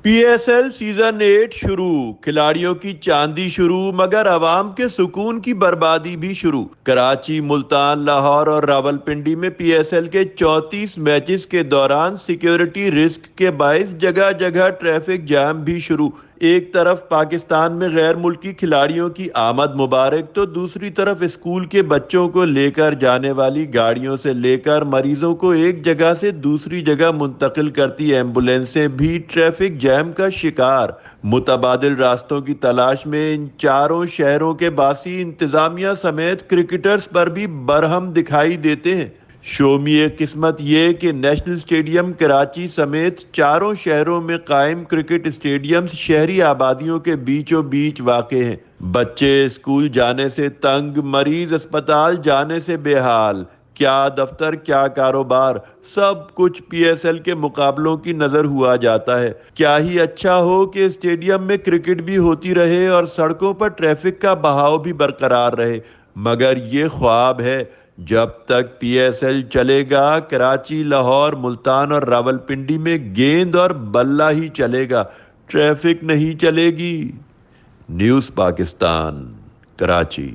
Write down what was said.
P S L season 8 شروع، کھلاڑیوں کی چاندی شروع مگر عوام کے سکون کی بربادی بھی شروع۔ کراچی، ملتان، لاہور اور راولپنڈی میں پی ایس ایل کے 34 میچز کے دوران سیکیورٹی رسک کے باعث جگہ جگہ ٹریفک جام بھی شروع۔ ایک طرف پاکستان میں غیر ملکی کھلاڑیوں کی آمد مبارک تو دوسری طرف اسکول کے بچوں کو لے کر جانے والی گاڑیوں سے لے کر مریضوں کو ایک جگہ سے دوسری جگہ منتقل کرتی ایمبولینسیں بھی ٹریفک جام کا شکار۔ متبادل راستوں کی تلاش میں ان چاروں شہروں کے باسی انتظامیہ سمیت کرکٹرز پر بھی برہم دکھائی دیتے ہیں۔ شومی قسمت یہ کہ نیشنل اسٹیڈیم کراچی سمیت چاروں شہروں میں قائم کرکٹ اسٹیڈیمز شہری آبادیوں کے بیچوں بیچ واقع ہیں۔ بچے اسکول جانے سے تنگ، مریض اسپتال جانے سے بے حال، کیا دفتر کیا کاروبار، سب کچھ پی ایس ایل کے مقابلوں کی نظر ہوا جاتا ہے۔ کیا ہی اچھا ہو کہ اسٹیڈیم میں کرکٹ بھی ہوتی رہے اور سڑکوں پر ٹریفک کا بہاؤ بھی برقرار رہے، مگر یہ خواب ہے۔ جب تک پی ایس ایل چلے گا، کراچی، لاہور، ملتان اور راولپنڈی میں گیند اور بلہ ہی چلے گا، ٹریفک نہیں چلے گی۔ نیوز پاکستان، کراچی۔